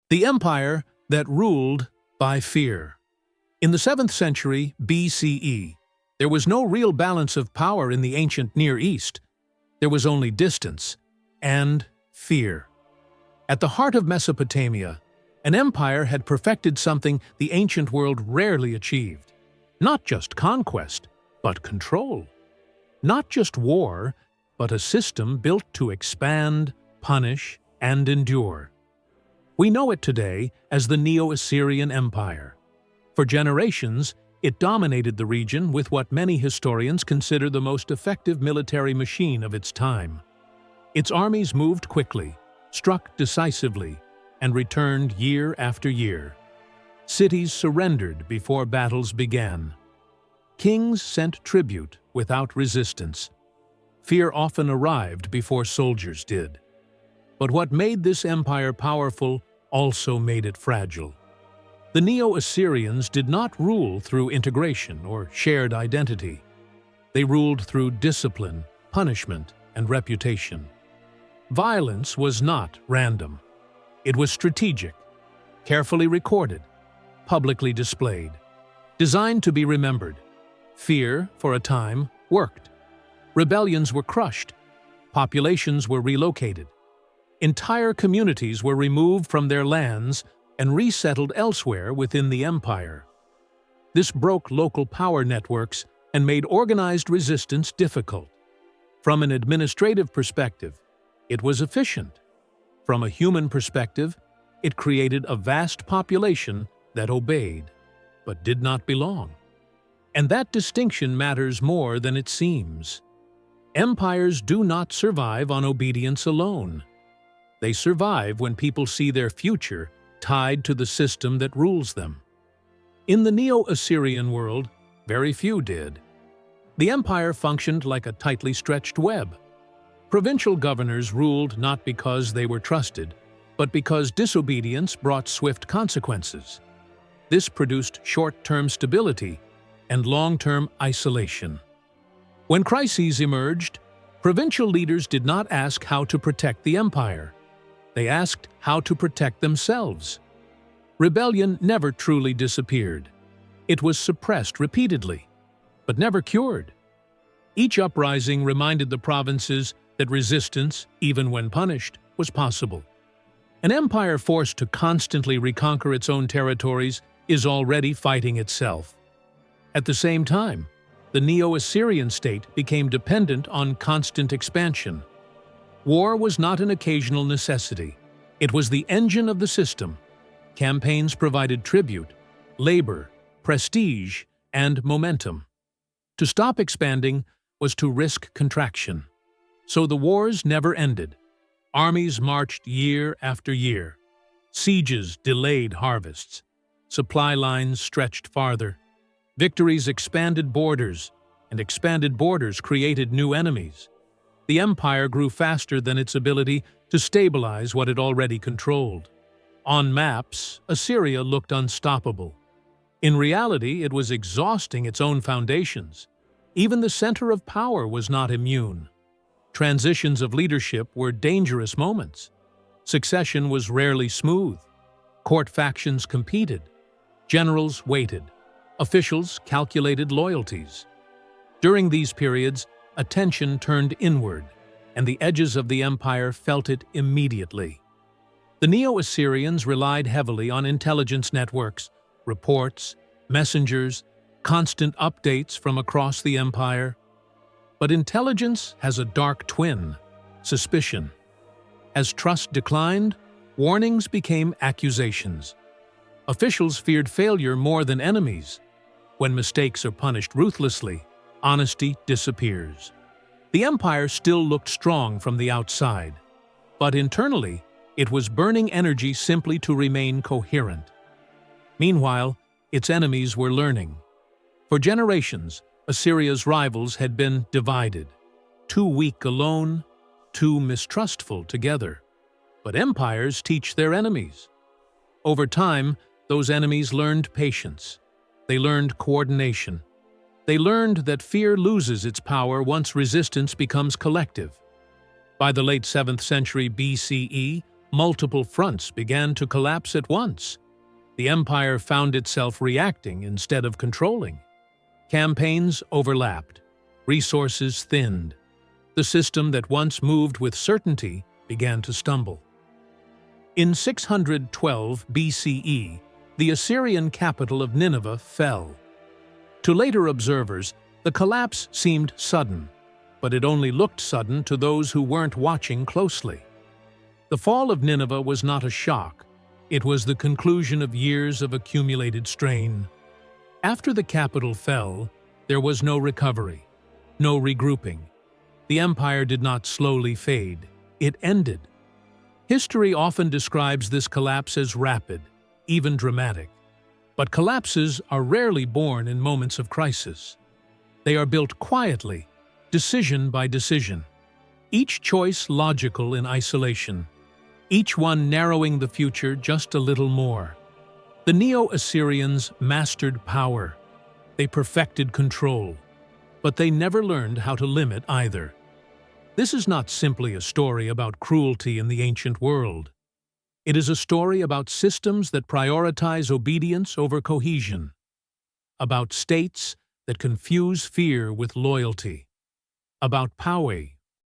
The empire that ruled by fear. In the 7th century BCE, there was no real balance of power in the ancient Near East. There was only distance and fear. At the heart of Mesopotamia, an empire had perfected something the ancient world rarely achieved. Not just conquest, but control. Not just war, but a system built to expand, punish, and endure. We know it today as the Neo-Assyrian Empire. For generations, it dominated the region with what many historians consider the most effective military machine of its time. Its armies moved quickly, struck decisively, and returned year after year. Cities surrendered before battles began. Kings sent tribute without resistance. Fear often arrived before soldiers did. But what made this empire powerful also made it fragile. The Neo-Assyrians did not rule through integration or shared identity. They ruled through discipline, punishment, and reputation. Violence was not random. It was strategic, carefully recorded, publicly displayed, designed to be remembered. Fear, for a time, worked. Rebellions were crushed. Populations were relocated. Entire communities were removed from their lands and resettled elsewhere within the empire. This broke local power networks and made organized resistance difficult. From an administrative perspective, it was efficient. From a human perspective, it created a vast population that obeyed, but did not belong. And that distinction matters more than it seems. Empires do not survive on obedience alone. They survive when people see their future tied to the system that rules them. In the Neo-Assyrian world, very few did. The empire functioned like a tightly stretched web. Provincial governors ruled not because they were trusted, but because disobedience brought swift consequences. This produced short-term stability and long-term isolation. When crises emerged, provincial leaders did not ask how to protect the empire. They asked how to protect themselves. Rebellion never truly disappeared. It was suppressed repeatedly, but never cured. Each uprising reminded the provinces that resistance, even when punished, was possible. An empire forced to constantly reconquer its own territories is already fighting itself. At the same time, the Neo-Assyrian state became dependent on constant expansion. War was not an occasional necessity. It was the engine of the system. Campaigns provided tribute, labor, prestige, and momentum. To stop expanding was to risk contraction. So the wars never ended. Armies marched year after year. Sieges delayed harvests. Supply lines stretched farther. Victories expanded borders, and expanded borders created new enemies. The empire grew faster than its ability to stabilize what it already controlled. On maps, Assyria looked unstoppable. In reality, it was exhausting its own foundations. Even the center of power was not immune. Transitions of leadership were dangerous moments. Succession was rarely smooth. Court factions competed. Generals waited. Officials calculated loyalties. During these periods, attention turned inward, and the edges of the empire felt it immediately. The Neo-Assyrians relied heavily on intelligence networks, reports, messengers, constant updates from across the empire. But intelligence has a dark twin: suspicion. As trust declined, warnings became accusations. Officials feared failure more than enemies. When mistakes are punished ruthlessly, honesty disappears. The empire still looked strong from the outside, but internally, it was burning energy simply to remain coherent. Meanwhile, its enemies were learning. For generations, Assyria's rivals had been divided, too weak alone, too mistrustful together. But empires teach their enemies. Over time, those enemies learned patience. They learned coordination. They learned that fear loses its power once resistance becomes collective. By the late 7th century BCE, Multiple fronts began to collapse at once. The empire found itself reacting instead of controlling. Campaigns overlapped. Resources thinned. The system that once moved with certainty began to stumble. In 612 BCE, the Assyrian capital of Nineveh fell. To later observers, the collapse seemed sudden, but it only looked sudden to those who weren't watching closely. The fall of Nineveh was not a shock. It was the conclusion of years of accumulated strain. After the capital fell, there was no recovery, no regrouping. The empire did not slowly fade. It ended. History often describes this collapse as rapid, even dramatic. But collapses are rarely born in moments of crisis. They are built quietly, decision by decision. Each choice logical in isolation. Each one narrowing the future just a little more. The Neo-Assyrians mastered power. They perfected control. But they never learned how to limit either. This is not simply a story about cruelty in the ancient world. It is a story about systems that prioritize obedience over cohesion, about states that confuse fear with loyalty, about power